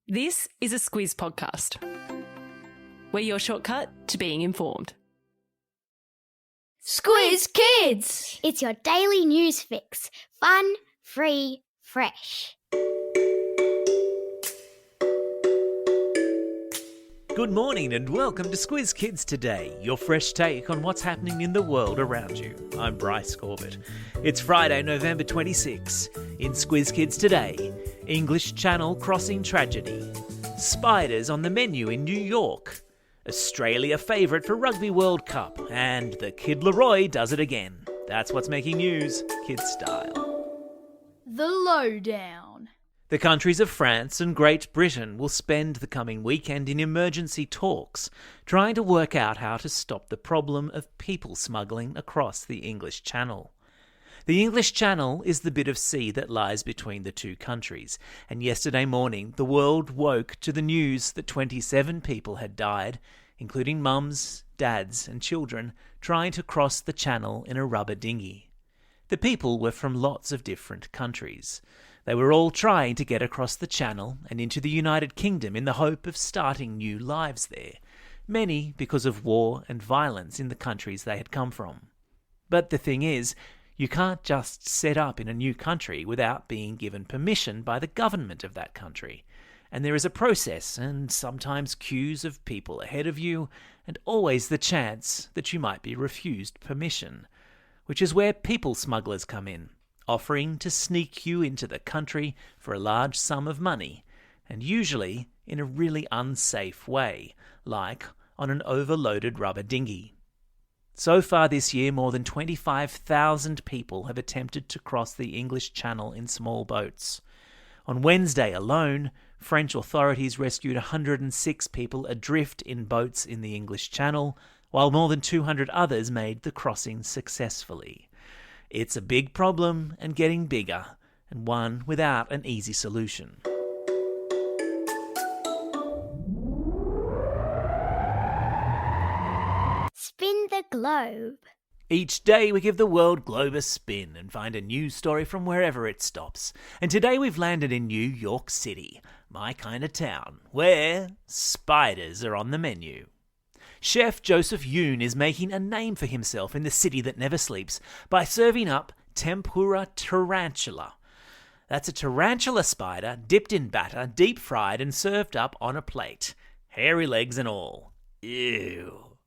This is a Squiz podcast. We're your shortcut to being informed. Squiz Kids! It's your daily news fix. Fun, free, fresh. Good morning and welcome to Squiz Kids Today, your fresh take on what's happening in the world around you. I'm Bryce Corbett. It's Friday, November 26. In Squiz Kids Today, English Channel crossing tragedy, spiders on the menu in New York, Australia favourite for Rugby World Cup, and the Kid Laroi does it again. That's what's making news, kids style. The Lowdown. The countries of France and Great Britain will spend the coming weekend in emergency talks, trying to work out how to stop the problem of people smuggling across the English Channel. The English Channel is the bit of sea that lies between the two countries, and yesterday morning the world woke to the news that 27 people had died, including mums, dads and children, trying to cross the channel in a rubber dinghy. The people were from lots of different countries. They were all trying to get across the Channel and into the United Kingdom in the hope of starting new lives there, many because of war and violence in the countries they had come from. But the thing is, you can't just set up in a new country without being given permission by the government of that country. And there is a process and sometimes queues of people ahead of you and always the chance that you might be refused permission, which is where people smugglers come in, offering to sneak you into the country for a large sum of money, and usually in a really unsafe way, like on an overloaded rubber dinghy. So far this year, more than 25,000 people have attempted to cross the English Channel in small boats. On Wednesday alone, French authorities rescued 106 people adrift in boats in the English Channel, while more than 200 others made the crossing successfully. It's a big problem and getting bigger, and one without an easy solution. Spin the globe. Each day we give the world globe a spin and find a news story from wherever it stops. And today we've landed in New York City, my kind of town, where spiders are on the menu. Chef Joseph Yoon is making a name for himself in the city that never sleeps by serving up tempura tarantula. That's a tarantula spider dipped in batter, deep fried and served up on a plate. Hairy legs and all. Ew.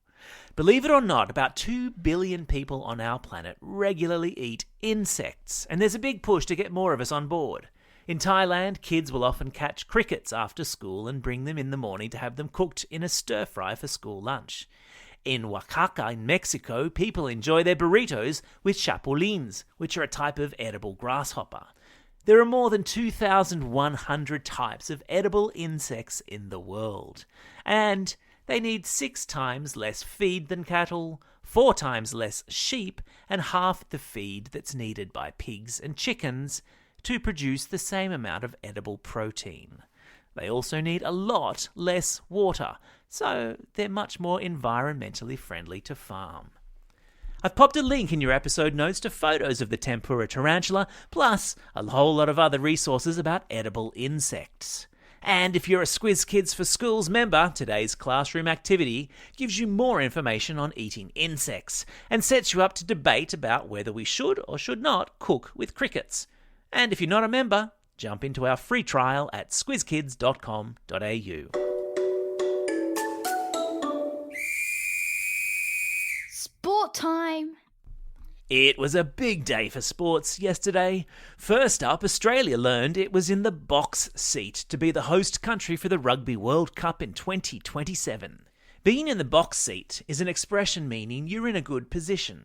Believe it or not, about 2 billion people on our planet regularly eat insects, and there's a big push to get more of us on board. In Thailand, kids will often catch crickets after school and bring them in the morning to have them cooked in a stir-fry for school lunch. In Oaxaca, in Mexico, people enjoy their burritos with chapulines, which are a type of edible grasshopper. There are more than 2,100 types of edible insects in the world, and they need 6 times less feed than cattle, 4 times less sheep, and half the feed that's needed by pigs and chickens to produce the same amount of edible protein. They also need a lot less water, so they're much more environmentally friendly to farm. I've popped a link in your episode notes to photos of the tempura tarantula, plus a whole lot of other resources about edible insects. And if you're a Squiz Kids for Schools member, today's classroom activity gives you more information on eating insects and sets you up to debate about whether we should or should not cook with crickets. And if you're not a member, jump into our free trial at squizkids.com.au. Sport time. It was a big day for sports yesterday. First up, Australia learned it was in the box seat to be the host country for the Rugby World Cup in 2027. Being in the box seat is an expression meaning you're in a good position.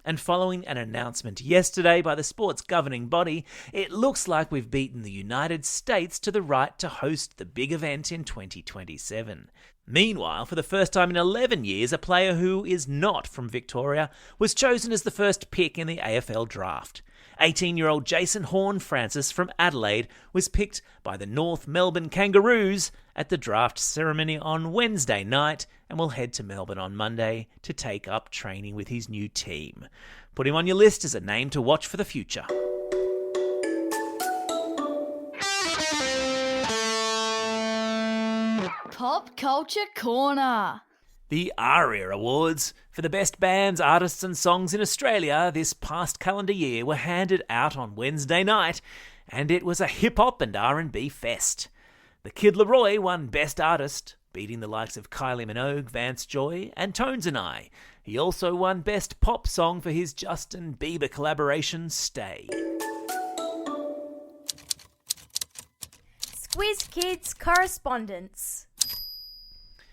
And following an announcement yesterday by the sport's governing body, it looks like we've beaten the United States to the right to host the big event in 2027. Meanwhile, for the first time in 11 years, a player who is not from Victoria was chosen as the first pick in the AFL draft. 18-year-old Jason Horne-Francis from Adelaide was picked by the North Melbourne Kangaroos at the draft ceremony on Wednesday night and will head to Melbourne on Monday to take up training with his new team. Put him on your list as a name to watch for the future. Pop Culture Corner. The ARIA Awards for the best bands, artists and songs in Australia this past calendar year were handed out on Wednesday night, and it was a hip-hop and R&B fest. The Kid Laroi won Best Artist, beating the likes of Kylie Minogue, Vance Joy and Tones and I. He also won Best Pop Song for his Justin Bieber collaboration, Stay. Squiz Kids Correspondence.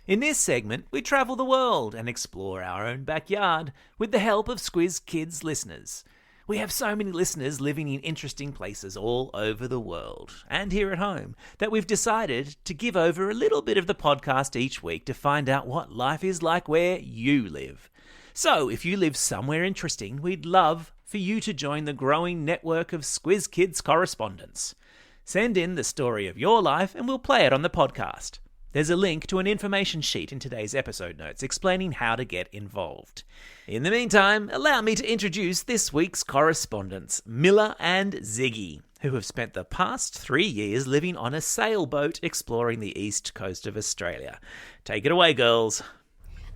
In this segment, we travel the world and explore our own backyard with the help of Squiz Kids listeners. We have so many listeners living in interesting places all over the world and here at home that we've decided to give over a little bit of the podcast each week to find out what life is like where you live. So if you live somewhere interesting, we'd love for you to join the growing network of Squiz Kids Correspondents. Send in the story of your life and we'll play it on the podcast. There's a link to an information sheet in today's episode notes explaining how to get involved. In the meantime, allow me to introduce this week's correspondents, Miller and Ziggy, who have spent the past 3 years living on a sailboat exploring the east coast of Australia. Take it away, girls.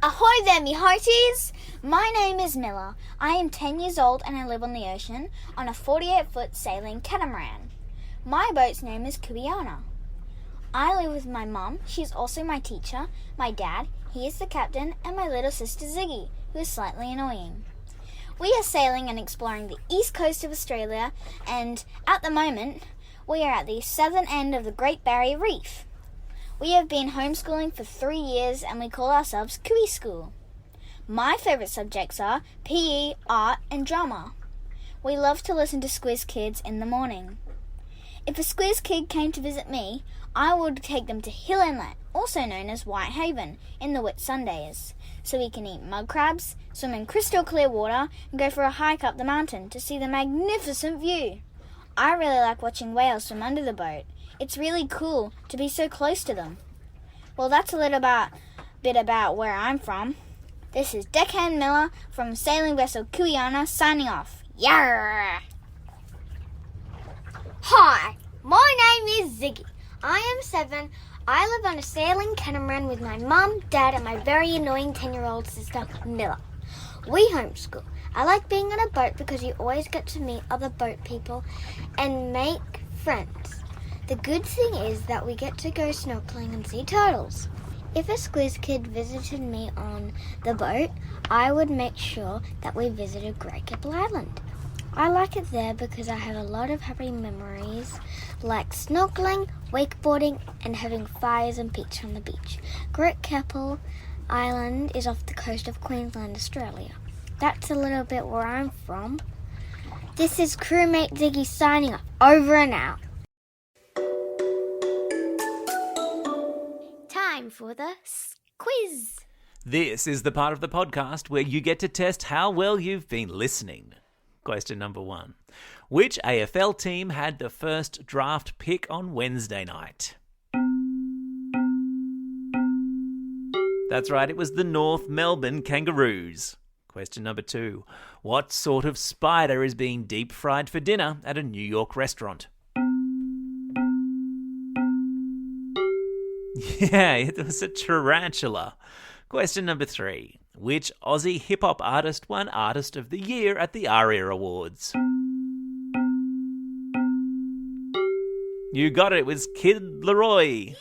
Ahoy there, me hearties! My name is Miller. I am 10 years old and I live on the ocean on a 48-foot sailing catamaran. My boat's name is Kuiana. I live with my mum, she's also my teacher, my dad, he is the captain, and my little sister Ziggy, who is slightly annoying. We are sailing and exploring the east coast of Australia, and at the moment, we are at the southern end of the Great Barrier Reef. We have been homeschooling for 3 years and we call ourselves Kui School. My favourite subjects are PE, art and drama. We love to listen to Squiz Kids in the morning. If a Squiz Kid came to visit me, I would take them to Hill Inlet, also known as Whitehaven, in the Whitsundays, so we can eat mud crabs, swim in crystal clear water, and go for a hike up the mountain to see the magnificent view. I really like watching whales swim under the boat. It's really cool to be so close to them. Well, that's a little bit about where I'm from. This is Deckhand Miller from sailing vessel Kuiana signing off. Yarr! Hi, my name is Ziggy. I am 7. I live on a sailing catamaran with my mum, dad, and my very annoying 10-year-old sister, Miller. We homeschool. I like being on a boat because you always get to meet other boat people and make friends. The good thing is that we get to go snorkeling and see turtles. If a Squiz Kid visited me on the boat, I would make sure that we visited Great Keppel Island. I like it there because I have a lot of happy memories like snorkeling, wakeboarding and having fires and pizza on the beach. Great Keppel Island is off the coast of Queensland, Australia. That's a little bit where I'm from. This is crewmate Ziggy signing off. Over and out. Time for the quiz. This is the part of the podcast where you get to test how well you've been listening. Question number 1. Which AFL team had the first draft pick on Wednesday night? That's right, it was the North Melbourne Kangaroos. Question number 2. What sort of spider is being deep fried for dinner at a New York restaurant? Yeah, it was a tarantula. Question number 3. Which Aussie hip-hop artist won Artist of the Year at the ARIA Awards? You got it was Kid Laroi.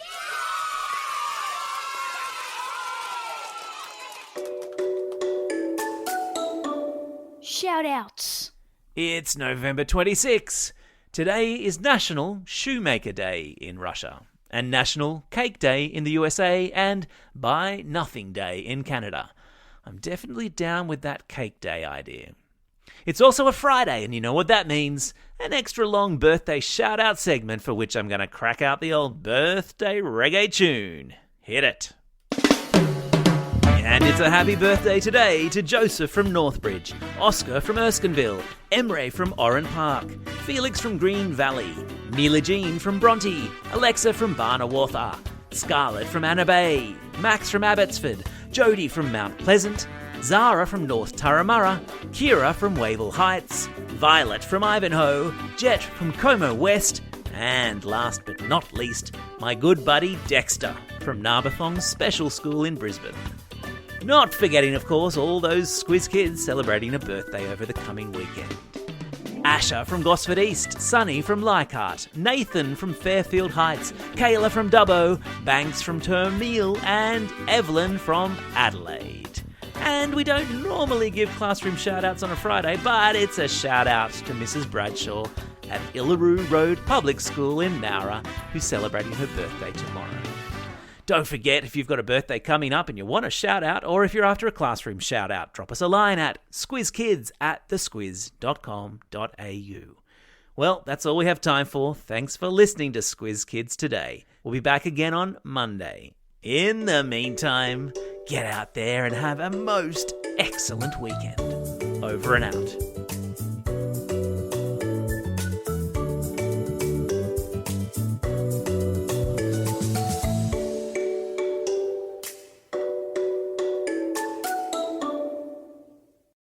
Shout outs. It's November 26. Today is National Shoemaker Day in Russia, and National Cake Day in the USA, and Buy Nothing Day in Canada. I'm definitely down with that cake day idea. It's also a Friday, and you know what that means. An extra long birthday shout-out segment for which I'm going to crack out the old birthday reggae tune. Hit it. And it's a happy birthday today to Joseph from Northbridge, Oscar from Erskineville, Emre from Oran Park, Felix from Green Valley, Neela Jean from Bronte, Alexa from Barnawartha, Scarlett from Anna Bay, Max from Abbotsford, Jody from Mount Pleasant, Zara from North Turramurra, Kira from Wavell Heights, Violet from Ivanhoe, Jet from Como West, and last but not least, my good buddy Dexter from Narbathong's special school in Brisbane. Not forgetting, of course, all those Squiz kids celebrating a birthday over the coming weekend. Asher from Gosford East, Sunny from Leichhardt, Nathan from Fairfield Heights, Kayla from Dubbo, Banks from Termeil, and Evelyn from Adelaide. And we don't normally give classroom shout-outs on a Friday, but it's a shout-out to Mrs. Bradshaw at Illaroo Road Public School in Nowra, who's celebrating her birthday tomorrow. Don't forget, if you've got a birthday coming up and you want a shout-out, or if you're after a classroom shout-out, drop us a line at squizkids@thesquiz.com.au. Well, that's all we have time for. Thanks for listening to Squiz Kids today. We'll be back again on Monday. In the meantime, get out there and have a most excellent weekend. Over and out.